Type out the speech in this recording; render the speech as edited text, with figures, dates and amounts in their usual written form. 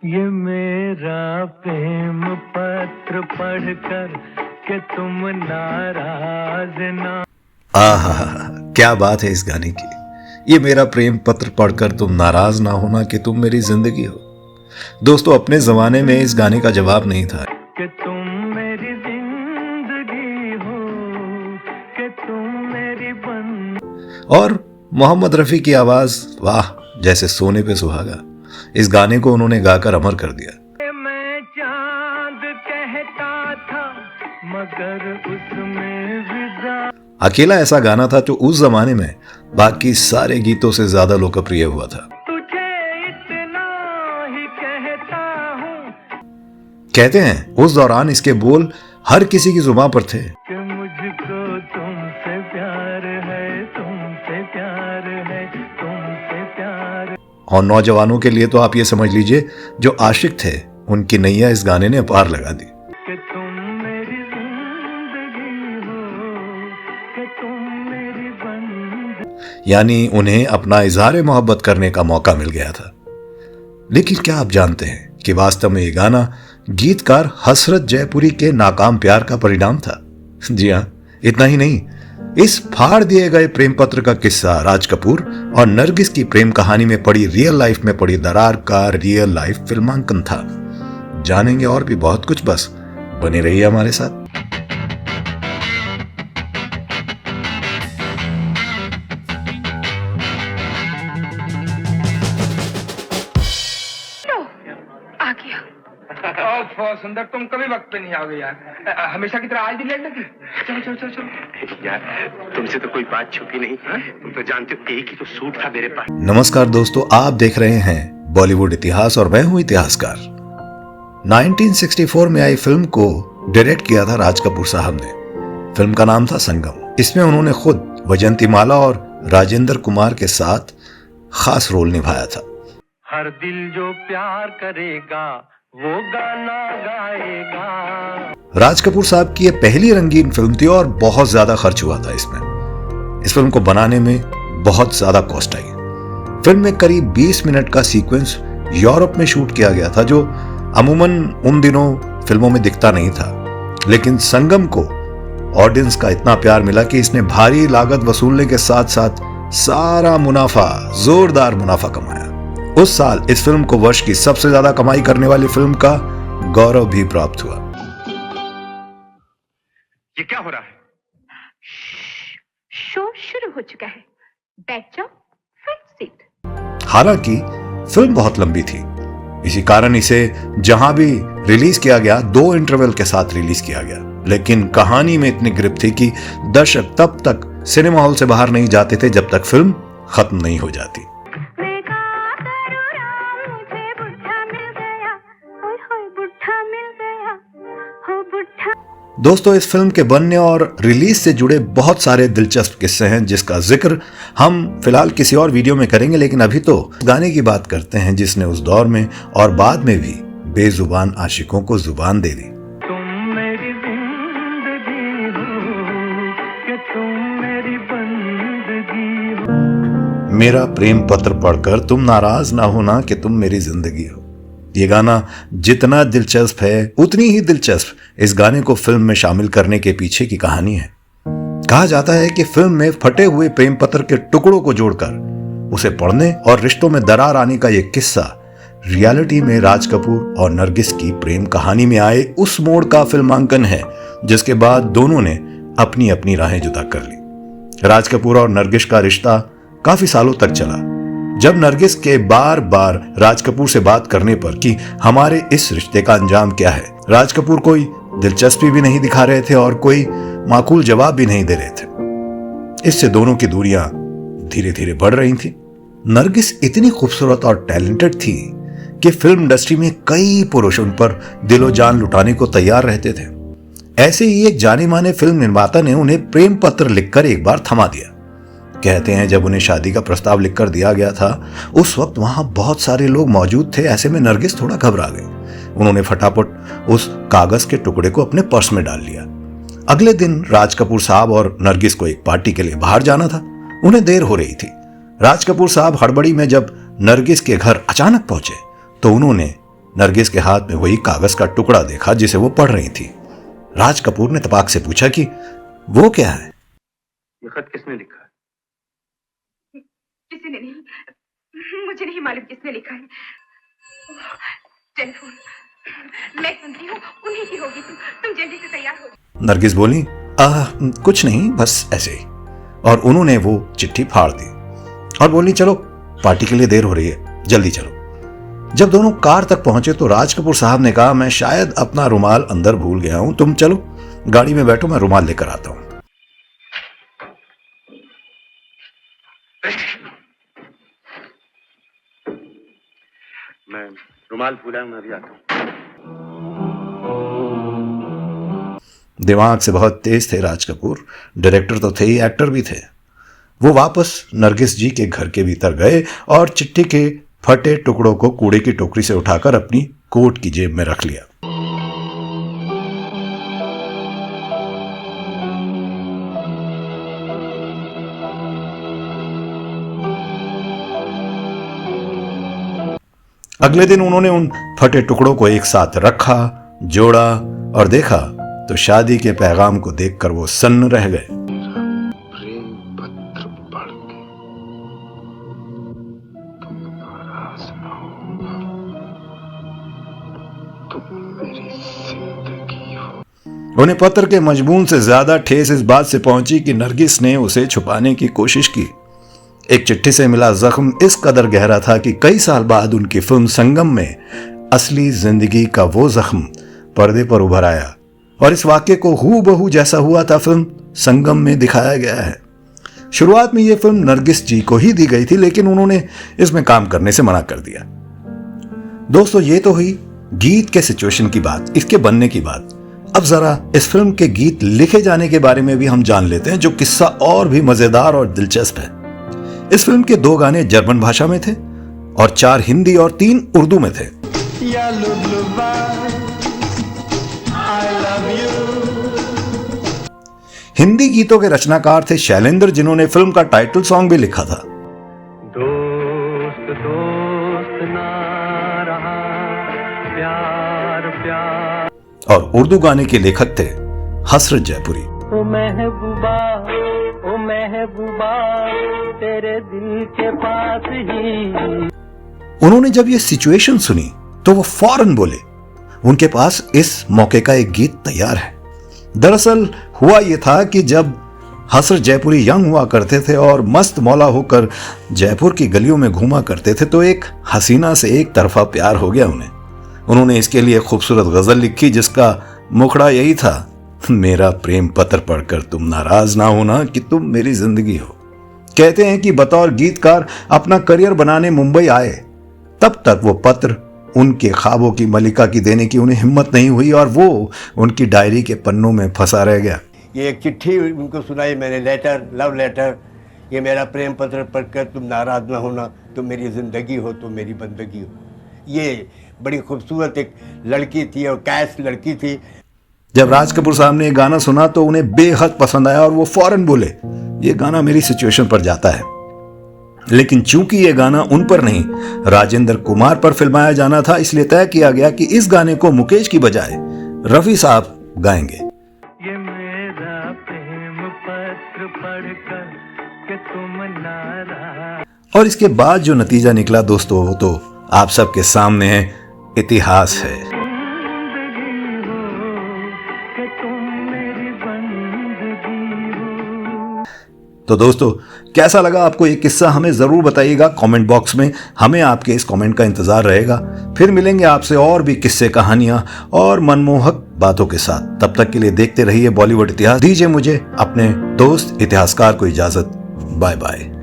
ये मेरा प्रेम पत्र पढ़कर कि तुम नाराज ना। आहा, क्या बात है इस गाने की। ये मेरा प्रेम पत्र पढ़कर तुम नाराज ना होना कि तुम मेरी जिंदगी हो। दोस्तों, अपने जमाने में इस गाने का जवाब नहीं था कि तुम मेरी जिंदगी हो, कि तुम मेरी और मोहम्मद रफी की आवाज, वाह, जैसे सोने पे सुहागा। इस गाने को उन्होंने गाकर अमर कर दिया। मैं चांद कहता था मगर उसमें विदा। अकेला ऐसा गाना था जो उस जमाने में बाकी सारे गीतों से ज्यादा लोकप्रिय हुआ था। तुझे इतना ही कहता हूँ कहते हैं उस दौरान इसके बोल हर किसी की जुबान पर थे। कि मुझको तुमसे प्यार है, तुमसे प्यार है, तुमसे प्यार। और नौजवानों के लिए तो आप ये समझ लीजिए, जो आशिक थे उनकी नैया इस गाने ने पार लगा दी। कि तुम मेरी जिंदगी हो, कि तुम मेरी बंदगी। यानी उन्हें अपना इजहार मोहब्बत करने का मौका मिल गया था। लेकिन क्या आप जानते हैं कि वास्तव में ये गाना गीतकार हसरत जयपुरी के नाकाम प्यार का परिणाम था। जी हाँ, इतना ही नहीं, इस फाड़ दिए गए प्रेम पत्र का किस्सा राज कपूर और नरगिस की प्रेम कहानी में पड़ी रियल लाइफ में पड़ी दरार का रियल लाइफ फिल्मांकन था। जानेंगे और भी बहुत कुछ, बस बने रहिए हमारे साथ। आ गया। सुंदर, तुम कभी वक्त पे नहीं आओगे यार। हमेशा की तरह आज भी लेट लगी। चलो चलो चलो चलो यार, तुमसे तो कोई बात छुपी नहीं। तुम तो जानते हो एक ही तो सूट था मेरे पास। नमस्कार दोस्तों, आप देख रहे हैं बॉलीवुड इतिहास और मैं हूं इतिहासकार। 1964 में आई फिल्म को डायरेक्ट किया था राज कपूर साहब ने। फिल्म का नाम था संगम। इसमें उन्होंने खुद वैजयंतीमाला और राजेंद्र कुमार के साथ खास रोल निभाया था। हर दिल जो प्यार करेगा वो गाना गाएगा। राज कपूर साहब की यह पहली रंगीन फिल्म थी और बहुत ज्यादा खर्च हुआ था इसमें। इस फिल्म को बनाने में बहुत ज्यादा कॉस्ट आई। फिल्म में करीब 20 मिनट का सीक्वेंस यूरोप में शूट किया गया था, जो अमूमन उन दिनों फिल्मों में दिखता नहीं था। लेकिन संगम को ऑडियंस का इतना प्यार मिला कि इसने भारी लागत वसूलने के साथ साथ सारा मुनाफा, जोरदार मुनाफा कमाया। उस साल इस फिल्म को वर्ष की सबसे ज्यादा कमाई करने वाली फिल्म का गौरव भी प्राप्त हुआ। ये क्या हो रहा है? शो शुरू हो चुका है, बैठ जाओ फ्रंट सीट। हालांकि फिल्म बहुत लंबी थी, इसी कारण इसे जहां भी रिलीज किया गया 2 इंटरवल के साथ रिलीज किया गया। लेकिन कहानी में इतनी ग्रिप थी कि दर्शक तब तक सिनेमा हॉल से बाहर नहीं जाते थे जब तक फिल्म खत्म नहीं हो जाती। दोस्तों, इस फिल्म के बनने और रिलीज से जुड़े बहुत सारे दिलचस्प किस्से हैं जिसका जिक्र हम फिलहाल किसी और वीडियो में करेंगे। लेकिन अभी तो गाने की बात करते हैं जिसने उस दौर में और बाद में भी बेजुबान आशिकों को जुबान दे दी। तुम मेरी जिंदगी हो, कि तुम मेरी बंदगी हो। मेरा प्रेम पत्र पढ़कर तुम नाराज ना होना कि तुम मेरी जिंदगी हो। ये गाना जितना दिलचस्प है उतनी ही दिलचस्प इस गाने को फिल्म में शामिल करने के पीछे की कहानी है। कहा जाता है कि फिल्म में फटे हुए प्रेम पत्र के टुकड़ों को जोड़कर उसे पढ़ने और रिश्तों में दरार आने का यह किस्सा रियलिटी में राज कपूर और नरगिस की प्रेम कहानी में आए उस मोड़ का फिल्मांकन है जिसके बाद दोनों ने अपनी अपनी राहें जुदा कर ली। राज कपूर और नरगिस का रिश्ता काफी सालों तक चला। जब नरगिस के बार बार राज कपूर से बात करने पर कि हमारे इस रिश्ते का अंजाम क्या है, राज कपूर कोई दिलचस्पी भी नहीं दिखा रहे थे और कोई माकूल जवाब भी नहीं दे रहे थे। इससे दोनों की दूरियां धीरे धीरे बढ़ रही थी। नरगिस इतनी खूबसूरत और टैलेंटेड थी कि फिल्म इंडस्ट्री में कई पुरुष उन पर दिलो जान लुटाने को तैयार रहते थे। ऐसे ही एक जाने माने फिल्म निर्माता ने उन्हें प्रेम पत्र लिखकर एक बार थमा दिया। कहते हैं जब उन्हें शादी का प्रस्ताव लिखकर दिया गया था उस वक्त वहां बहुत सारे लोग मौजूद थे। ऐसे में नरगिस थोड़ा घबरा गई। उन्होंने फटाफट उस कागज के टुकड़े को अपने पर्स में डाल लिया। अगले दिन राज कपूर साहब और नरगिस को एक पार्टी के लिए बाहर जाना था। उन्हें देर हो रही थी। राज कपूर साहब हड़बड़ी में जब नरगिस के घर अचानक पहुंचे तो उन्होंने नरगिस के हाथ में वही कागज का टुकड़ा देखा जिसे वो पढ़ रही थी। राज कपूर ने तपाक से पूछा कि वो क्या है। ये खत किसने लिखा? किसी ने नहीं, मुझे नहीं मालूम किसने लिखा है। टेलीफोन मैं सुनती हूँ, उन्हीं की होगी। तुम जल्दी से तैयार हो जाओ। नरगिस बोली, कुछ नहीं, बस ऐसे ही। और उन्होंने वो चिट्ठी फाड़ दी और बोली, चलो पार्टी के लिए देर हो रही है, जल्दी चलो। जब दोनों कार तक पहुंचे तो राज कपूर साहब ने कहा, मैं शायद अपना रुमाल अंदर भूल गया हूं, तुम चलो गाड़ी में बैठो, मैं रुमाल लेकर आता हूं। मैं रुमाल भूला हूं, मैं अभी आता हूं। दिमाग से बहुत तेज थे राज कपूर, डायरेक्टर तो थे ही, एक्टर भी थे। वो वापस नरगिस जी के घर के भीतर गए और चिट्ठी के फटे टुकड़ों को कूड़े की टोकरी से उठाकर अपनी कोट की जेब में रख लिया। अगले दिन उन्होंने उन फटे टुकड़ों को एक साथ रखा, जोड़ा और देखा तो शादी के पैगाम को देखकर वो सन्न रह गए। प्रेम पत्र पढ़ के तुम नाराज ना हो, तुम मेरी जिंदगी हो। उन्हें पत्र के मजमून से ज्यादा ठेस इस बात से पहुंची कि नरगिस ने उसे छुपाने की कोशिश की। एक चिट्ठी से मिला जख्म इस कदर गहरा था कि कई साल बाद उनकी फिल्म संगम में असली जिंदगी का वो जख्म पर्दे पर उभर आया और इस वाक्य को हूबहू जैसा हुआ था फिल्म संगम में दिखाया गया है। शुरुआत में यह फिल्म नरगिस जी को ही दी गई थी, लेकिन उन्होंने इसमें काम करने से मना कर दिया। दोस्तों, ये तो हुई गीत के सिचुएशन की बात, इसके बनने की बात। अब जरा इस फिल्म के गीत लिखे जाने के बारे में भी हम जान लेते हैं, जो किस्सा और भी मजेदार और दिलचस्प है। इस फिल्म के 2 गाने जर्मन भाषा में थे और 4 हिंदी और 3 उर्दू में थे। हिंदी गीतों के रचनाकार थे शैलेंद्र, जिन्होंने फिल्म का टाइटल सॉन्ग भी लिखा था। दोस्त दोस्त ना रहा, प्यार प्यार। और उर्दू गाने के लेखक थे हसरत जयपुरी। ओ महबूबा, ओ महबूबा, तेरे दिल के पास ही। उन्होंने जब ये सिचुएशन सुनी तो वो फौरन बोले, उनके पास इस मौके का एक गीत तैयार है। दरअसल हुआ ये था कि जब हसरत जयपुरी यंग हुआ करते थे और मस्त मौला होकर जयपुर की गलियों में घूमा करते थे, तो एक हसीना से एक तरफा प्यार हो गया उन्हें। उन्होंने इसके लिए खूबसूरत गजल लिखी जिसका मुखड़ा यही था, मेरा प्रेम पत्र पढ़कर तुम नाराज ना होना कि तुम मेरी जिंदगी हो। कहते हैं कि बतौर गीतकार अपना करियर बनाने मुंबई आए, तब तक वो पत्र उनके ख्वाबों की मलिका की देने की उन्हें हिम्मत नहीं हुई और वो उनकी डायरी के पन्नों में फंसा रह गया। ये एक चिट्ठी उनको सुनाई मैंने, लेटर, लव लेटर, ये मेरा प्रेम पत्र पढ़कर तुम नाराज ना होना, तुम मेरी ज़िंदगी हो, तुम मेरी बंदगी हो। ये बड़ी खूबसूरत एक लड़की थी और कैश लड़की थी। जब राज कपूर साहब ने ये गाना सुना तो उन्हें बेहद पसंद आया और वो फौरन बोले, ये गाना मेरी सिचुएशन पर जाता है। लेकिन चूंकि ये गाना उन पर नहीं, राजेंद्र कुमार पर फिल्माया जाना था, इसलिए तय किया गया कि इस गाने को मुकेश की बजाय रफी साहब गाएंगे। ये मेरा प्रेम पत्र पढ़कर कि तुम नाराज। और इसके बाद जो नतीजा निकला दोस्तों, वो तो आप सबके सामने है, इतिहास है। तो दोस्तों, कैसा लगा आपको ये किस्सा, हमें जरूर बताइएगा कमेंट बॉक्स में। हमें आपके इस कमेंट का इंतजार रहेगा। फिर मिलेंगे आपसे और भी किस्से, कहानियां और मनमोहक बातों के साथ। तब तक के लिए देखते रहिए बॉलीवुड इतिहास। दीजिए मुझे अपने दोस्त इतिहासकार को इजाजत। Bye bye.